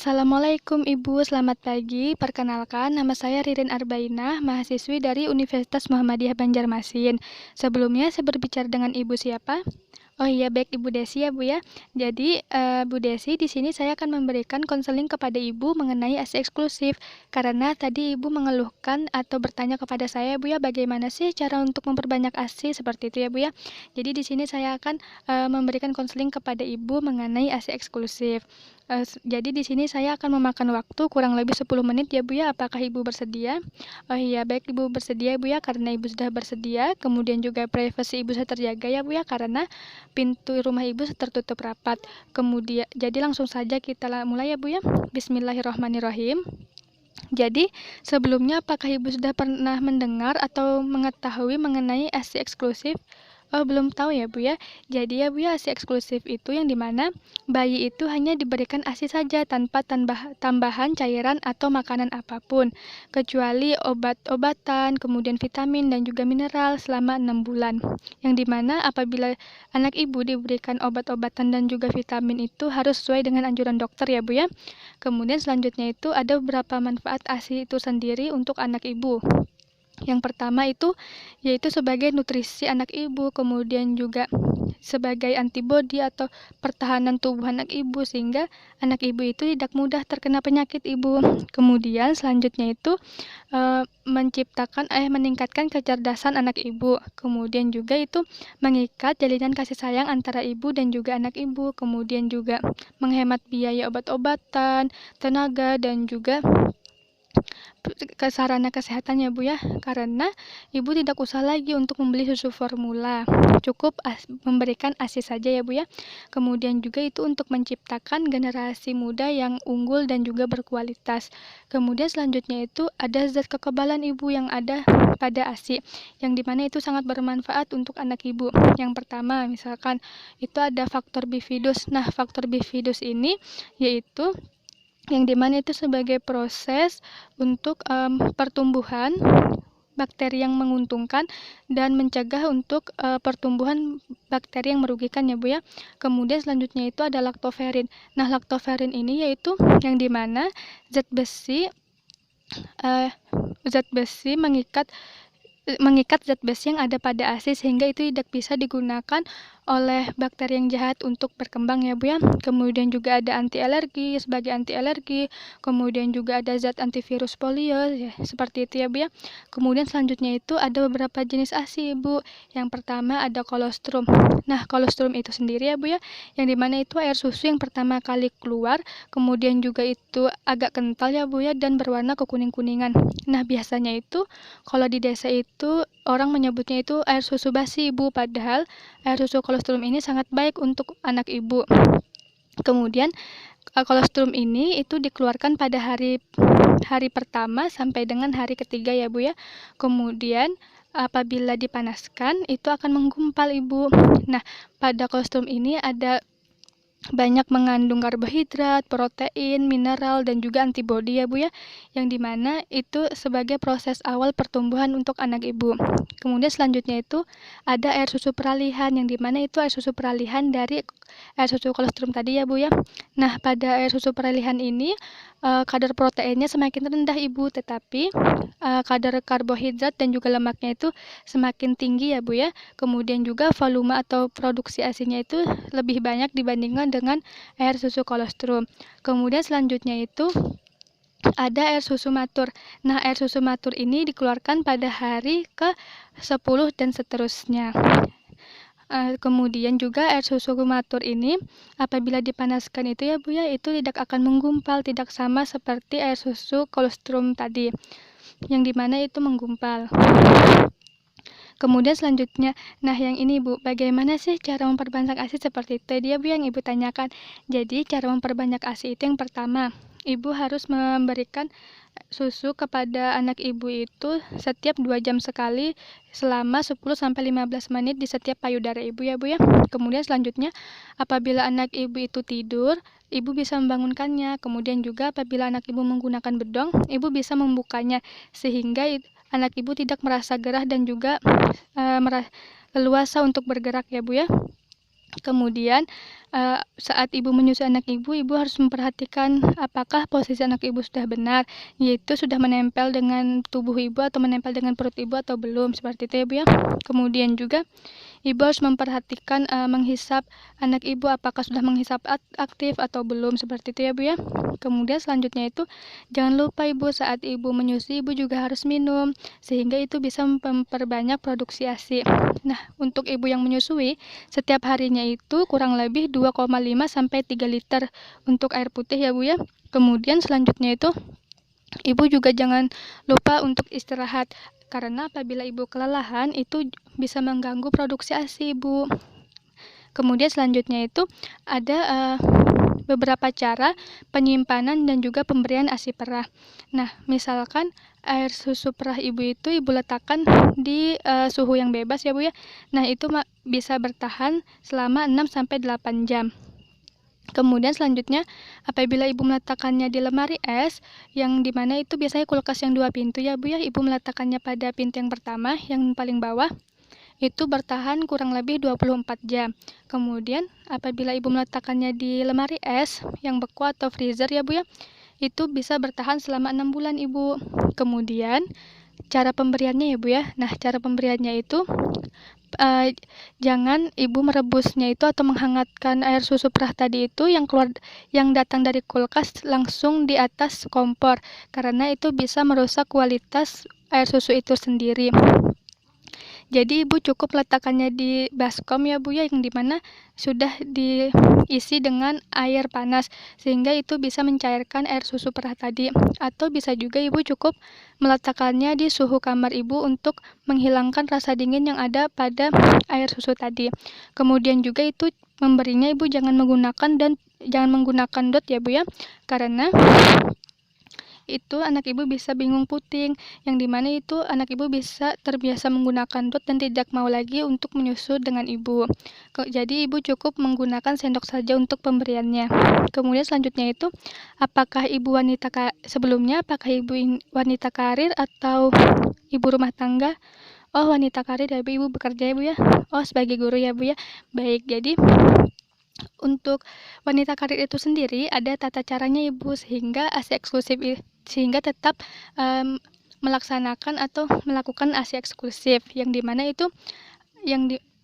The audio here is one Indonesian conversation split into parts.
Assalamualaikum Ibu, selamat pagi. Perkenalkan, nama saya Ririn Arbainah, mahasiswi dari Universitas Muhammadiyah Banjarmasin. Sebelumnya saya berbicara dengan Ibu siapa? Oh iya, baik Ibu Desi ya Bu ya. Jadi Bu Desi di sini saya akan memberikan konseling kepada Ibu mengenai ASI eksklusif. Karena tadi Ibu mengeluhkan atau bertanya kepada saya Bu ya, bagaimana sih cara untuk memperbanyak ASI seperti itu ya Bu ya. Jadi di sini saya akan memberikan konseling kepada Ibu mengenai ASI eksklusif. Jadi di sini saya akan memakan waktu kurang lebih 10 menit ya Bu ya. Apakah Ibu bersedia? Oh iya, baik Ibu bersedia Bu ya, karena Ibu sudah bersedia. Kemudian juga privasi Ibu sudah terjaga ya Bu ya, karena pintu rumah Ibu tertutup rapat. Kemudian, jadi langsung saja kita mulai ya Bu ya. Bismillahirrahmanirrahim. Jadi, sebelumnya apakah Ibu sudah pernah mendengar atau mengetahui mengenai ASI eksklusif? Oh, belum tahu ya Bu ya. Jadi ya Bu ya, ASI eksklusif itu yang dimana bayi itu hanya diberikan ASI saja tanpa tambahan cairan atau makanan apapun, kecuali obat-obatan, kemudian vitamin dan juga mineral selama 6 bulan. Yang dimana apabila anak Ibu diberikan obat-obatan dan juga vitamin itu harus sesuai dengan anjuran dokter ya Bu ya. Kemudian selanjutnya itu ada beberapa manfaat ASI itu sendiri untuk anak Ibu. Yang pertama itu yaitu sebagai nutrisi anak Ibu, kemudian juga sebagai antibodi atau pertahanan tubuh anak Ibu sehingga anak Ibu itu tidak mudah terkena penyakit Ibu. Kemudian selanjutnya itu meningkatkan kecerdasan anak Ibu. Kemudian juga itu mengikat jalinan kasih sayang antara Ibu dan juga anak Ibu. Kemudian juga menghemat biaya obat-obatan, tenaga dan juga sarana kesehatan ya Bu ya, karena Ibu tidak usah lagi untuk membeli susu formula, cukup memberikan ASI saja ya Bu ya. Kemudian juga itu untuk menciptakan generasi muda yang unggul dan juga berkualitas. Kemudian selanjutnya itu ada zat kekebalan Ibu yang ada pada ASI, yang dimana itu sangat bermanfaat untuk anak Ibu. Yang pertama misalkan itu ada faktor bifidus. Nah, faktor bifidus ini yaitu yang dimana itu sebagai proses untuk pertumbuhan bakteri yang menguntungkan dan mencegah untuk pertumbuhan bakteri yang merugikan ya Bu ya. Kemudian selanjutnya itu ada laktoferin. Nah, laktoferin ini yaitu yang dimana zat besi mengikat zat besi yang ada pada ASI sehingga itu tidak bisa digunakan oleh bakteri yang jahat untuk berkembang ya Bu ya. Kemudian juga ada anti alergi sebagai anti alergi, kemudian juga ada zat antivirus polio ya, seperti itu ya Bu ya. Kemudian selanjutnya itu ada beberapa jenis ASI Bu. Yang pertama ada kolostrum. Nah, kolostrum itu sendiri ya Bu ya, yang dimana itu air susu yang pertama kali keluar, kemudian juga itu agak kental ya Bu ya dan berwarna kekuning-kuningan. Nah, biasanya itu kalau di desa itu orang menyebutnya itu air susu basi Ibu, padahal air susu kolostrum ini sangat baik untuk anak Ibu. Kemudian kolostrum ini itu dikeluarkan pada hari pertama sampai dengan hari ketiga ya Bu ya. Kemudian apabila dipanaskan itu akan menggumpal Ibu. Nah, pada kolostrum ini ada banyak mengandung karbohidrat, protein, mineral, dan juga antibodi ya Bu ya, yang dimana itu sebagai proses awal pertumbuhan untuk anak Ibu. Kemudian selanjutnya itu ada air susu peralihan, yang dimana itu air susu peralihan dari air susu kolostrum tadi ya Bu ya. Nah, pada air susu peralihan ini kadar proteinnya semakin rendah Ibu, tetapi kadar karbohidrat dan juga lemaknya itu semakin tinggi ya Bu ya. Kemudian juga volume atau produksi ASI-nya itu lebih banyak dibandingkan dengan air susu kolostrum. Kemudian selanjutnya itu ada air susu matur. Nah, air susu matur ini dikeluarkan pada hari ke-10 dan seterusnya. Kemudian juga air susu matur ini apabila dipanaskan itu ya Bu ya, itu tidak akan menggumpal, tidak sama seperti air susu kolostrum tadi, yang dimana itu menggumpal. Kemudian selanjutnya, nah yang ini Bu, bagaimana sih cara memperbanyak ASI seperti itu? Dia Bu yang Ibu tanyakan. Jadi cara memperbanyak ASI itu yang pertama, Ibu harus memberikan susu kepada anak Ibu itu setiap 2 jam sekali selama 10-15 menit di setiap payudara Ibu ya Bu ya. Kemudian selanjutnya, apabila anak Ibu itu tidur, Ibu bisa membangunkannya. Kemudian juga apabila anak Ibu menggunakan bedong, Ibu bisa membukanya sehingga anak Ibu tidak merasa gerah dan juga leluasa untuk bergerak ya Bu ya. Kemudian saat ibu menyusui anak ibu harus memperhatikan apakah posisi anak ibu sudah benar, yaitu sudah menempel dengan tubuh ibu atau menempel dengan perut ibu atau belum, seperti itu ya Bu ya. Kemudian juga ibu harus memperhatikan menghisap anak ibu apakah sudah menghisap aktif atau belum, seperti itu ya Bu ya. Kemudian selanjutnya itu jangan lupa ibu saat ibu menyusui ibu juga harus minum sehingga itu bisa memperbanyak produksi ASI. Nah, untuk ibu yang menyusui setiap harinya itu kurang lebih 2,5 sampai 3 liter untuk air putih ya Bu ya. Kemudian selanjutnya itu ibu juga jangan lupa untuk istirahat karena apabila ibu kelelahan itu bisa mengganggu produksi ASI ibu. Kemudian selanjutnya itu ada beberapa cara penyimpanan dan juga pemberian ASI perah. Nah, misalkan air susu perah ibu itu ibu letakkan di suhu yang bebas ya Bu ya. Nah, itu bisa bertahan selama 6 sampai 8 jam. Kemudian selanjutnya apabila ibu meletakkannya di lemari es yang dimana itu biasanya kulkas yang 2 pintu ya Bu ya, ibu meletakkannya pada pintu yang pertama yang paling bawah itu bertahan kurang lebih 24 jam. Kemudian apabila ibu meletakkannya di lemari es yang beku atau freezer ya Bu ya, itu bisa bertahan selama 6 bulan ibu. Kemudian cara pemberiannya ya Bu ya. Nah, cara pemberiannya itu jangan ibu merebusnya itu atau menghangatkan air susu perah tadi itu yang datang dari kulkas langsung di atas kompor karena itu bisa merusak kualitas air susu itu sendiri. Jadi ibu cukup letakkannya di baskom ya Bu ya, yang dimana sudah diisi dengan air panas sehingga itu bisa mencairkan air susu perah tadi. Atau bisa juga ibu cukup meletakkannya di suhu kamar ibu untuk menghilangkan rasa dingin yang ada pada air susu tadi. Kemudian juga itu memberinya ibu jangan menggunakan dot ya Bu ya, karena itu anak ibu bisa bingung puting, yang dimana itu anak ibu bisa terbiasa menggunakan dot dan tidak mau lagi untuk menyusu dengan ibu. Jadi ibu cukup menggunakan sendok saja untuk pemberiannya. Kemudian selanjutnya itu apakah ibu apakah ibu wanita karir atau ibu rumah tangga? Oh, wanita karir ya Bu, ibu bekerja ya Bu ya. Oh, sebagai guru ya Bu ya. Baik, jadi untuk wanita karir itu sendiri ada tata caranya ibu sehingga ASI eksklusif sehingga tetap melaksanakan atau melakukan ASI eksklusif yang dimana itu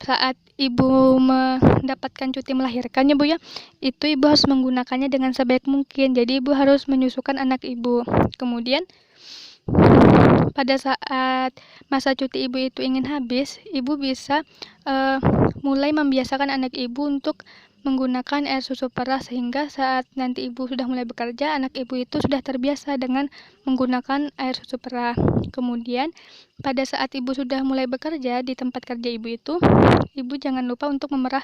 saat ibu mendapatkan cuti melahirkan ya Bu ya, itu ibu harus menggunakannya dengan sebaik mungkin. Jadi ibu harus menyusukan anak ibu. Kemudian pada saat masa cuti ibu itu ingin habis, ibu bisa mulai membiasakan anak ibu untuk menggunakan air susu perah sehingga saat nanti ibu sudah mulai bekerja, anak ibu itu sudah terbiasa dengan menggunakan air susu perah. Kemudian pada saat ibu sudah mulai bekerja di tempat kerja ibu itu, ibu jangan lupa untuk memerah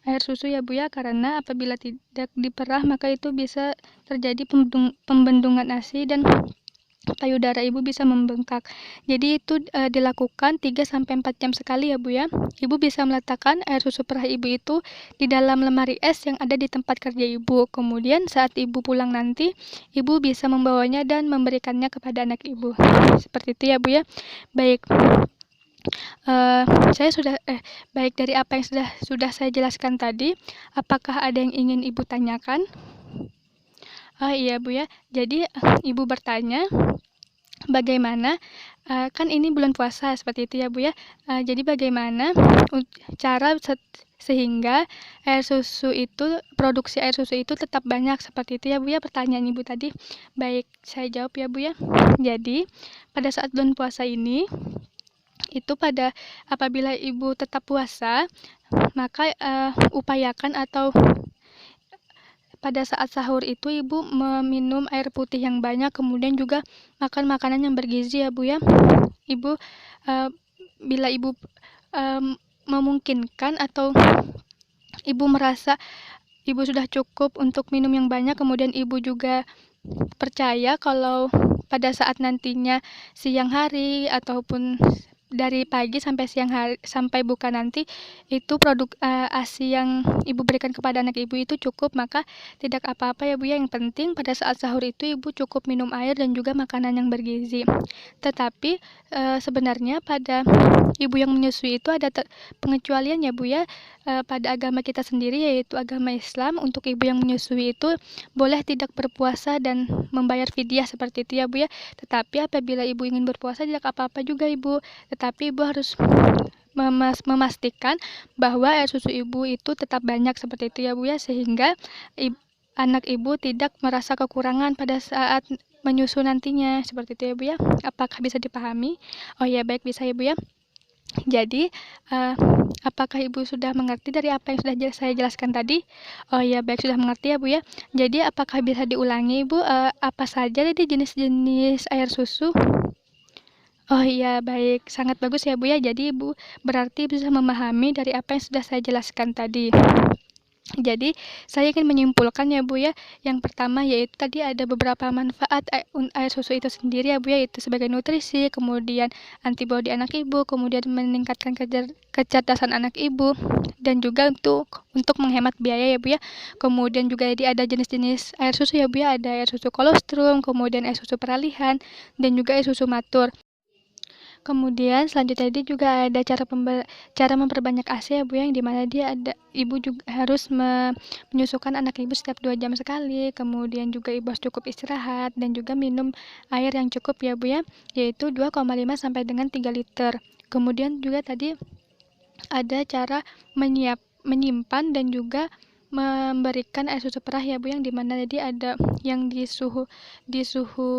air susu ya Bu ya, karena apabila tidak diperah maka itu bisa terjadi pembendungan ASI dan payudara ibu bisa membengkak. Jadi itu dilakukan 3-4 jam sekali ya Bu ya. Ibu bisa meletakkan air susu perah ibu itu di dalam lemari es yang ada di tempat kerja ibu. Kemudian saat ibu pulang nanti, ibu bisa membawanya dan memberikannya kepada anak ibu. Seperti itu ya Bu ya. Baik. Baik dari apa yang sudah saya jelaskan tadi, apakah ada yang ingin ibu tanyakan? Iya Bu ya. Jadi ibu bertanya bagaimana kan ini bulan puasa seperti itu ya Bu ya. Jadi bagaimana cara sehingga produksi air susu itu tetap banyak seperti itu ya Bu ya, pertanyaan Ibu tadi. Baik, saya jawab ya Bu ya. Jadi pada saat bulan puasa ini itu apabila ibu tetap puasa maka upayakan atau pada saat sahur itu ibu meminum air putih yang banyak, kemudian juga makan makanan yang bergizi ya Bu ya. Ibu bila ibu memungkinkan atau ibu merasa ibu sudah cukup untuk minum yang banyak, kemudian ibu juga percaya kalau pada saat nantinya siang hari ataupun dari pagi sampai siang hari sampai buka nanti itu produk ASI yang ibu berikan kepada anak ibu itu cukup, maka tidak apa-apa ya Bu ya. Yang penting pada saat sahur itu ibu cukup minum air dan juga makanan yang bergizi. Tetapi sebenarnya pada ibu yang menyusui itu ada pengecualian ya Bu ya. pada agama kita sendiri, yaitu agama Islam, untuk ibu yang menyusui itu boleh tidak berpuasa dan membayar fidyah seperti itu ya Bu ya. Tetapi apabila ibu ingin berpuasa tidak apa-apa juga ibu, tetapi ibu harus memastikan bahwa air susu ibu itu tetap banyak seperti itu ya Bu ya, sehingga anak ibu tidak merasa kekurangan pada saat menyusu nantinya seperti itu ya Bu ya. Apakah bisa dipahami? Oh ya, baik, bisa ya Bu ya. Jadi, apakah Ibu sudah mengerti dari apa yang sudah saya jelaskan tadi? Oh ya, baik, sudah mengerti ya Bu ya. Jadi, apakah bisa diulangi Ibu, apa saja tadi jenis-jenis air susu? Oh iya, baik, sangat bagus ya Bu ya. Jadi Ibu berarti bisa memahami dari apa yang sudah saya jelaskan tadi. Jadi, saya ingin menyimpulkan ya Bu ya, yang pertama yaitu tadi ada beberapa manfaat air susu itu sendiri ya Bu ya, yaitu sebagai nutrisi, kemudian antibodi anak ibu, kemudian meningkatkan kecerdasan anak ibu, dan juga untuk menghemat biaya ya Bu ya. Kemudian juga ada jenis-jenis air susu ya Bu ya, ada air susu kolostrum, kemudian air susu peralihan, dan juga air susu matur. Kemudian selanjutnya dia juga ada cara memperbanyak ASI ya Bu, yang dimana ibu juga harus menyusukan anak ibu setiap 2 jam sekali. Kemudian juga ibu harus cukup istirahat dan juga minum air yang cukup ya Bu ya, yaitu 2,5 sampai dengan 3 liter. Kemudian juga tadi ada cara menyimpan dan juga memberikan air susu perah ya Bu, yang dimana tadi ada yang di suhu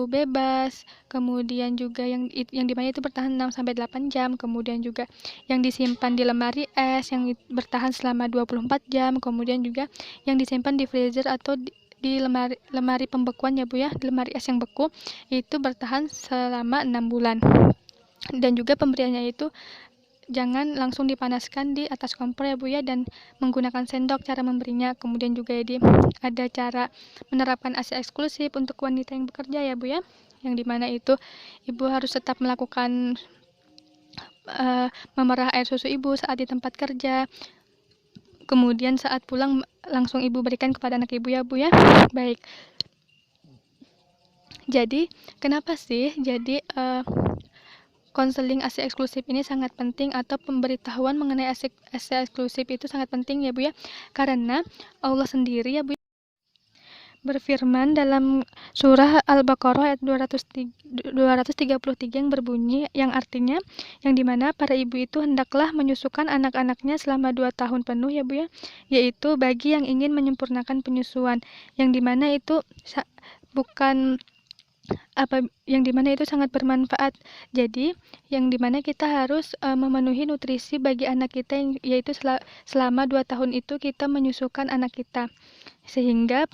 bebas, kemudian juga yang dimana itu bertahan 6 sampai 8 jam, kemudian juga yang disimpan di lemari es yang bertahan selama 24 jam, kemudian juga yang disimpan di freezer atau di lemari pembekuan ya Bu ya, di lemari es yang beku, itu bertahan selama 6 bulan. Dan juga pemberiannya itu jangan langsung dipanaskan di atas kompor ya Bu ya, dan menggunakan sendok cara memberinya. Kemudian juga ada cara menerapkan ASI eksklusif untuk wanita yang bekerja ya Bu ya, yang dimana itu ibu harus tetap melakukan memerah air susu ibu saat di tempat kerja. Kemudian saat pulang langsung ibu berikan kepada anak ibu ya Bu ya. Baik. Jadi kenapa sih konseling ASI eksklusif ini sangat penting, atau pemberitahuan mengenai ASI eksklusif itu sangat penting ya Bu ya, karena Allah sendiri ya Bu berfirman dalam surah Al-Baqarah ayat 233 yang berbunyi, yang artinya yang dimana para ibu itu hendaklah menyusukan anak-anaknya selama 2 tahun penuh ya Bu ya, yaitu bagi yang ingin menyempurnakan penyusuan, yang dimana itu bukan yang dimana itu sangat bermanfaat. Jadi yang dimana kita harus memenuhi nutrisi bagi anak kita, yaitu selama 2 tahun itu kita menyusukan anak kita, sehingga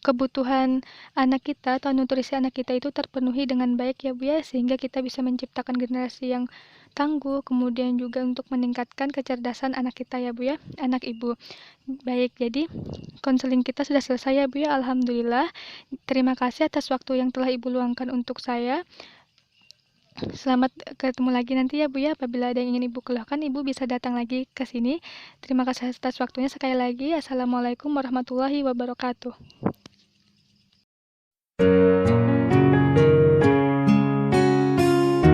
kebutuhan anak kita atau nutrisi anak kita itu terpenuhi dengan baik ya Bu ya, sehingga kita bisa menciptakan generasi yang tangguh, kemudian juga untuk meningkatkan kecerdasan anak kita ya Bu ya, anak ibu. Baik, jadi konseling kita sudah selesai ya Bu ya, alhamdulillah. Terima kasih atas waktu yang telah Ibu luangkan untuk saya. Selamat ketemu lagi nanti ya Bu ya, apabila ada yang ingin Ibu keluhkan, Ibu bisa datang lagi ke sini. Terima kasih atas waktunya sekali lagi. Assalamualaikum warahmatullahi wabarakatuh.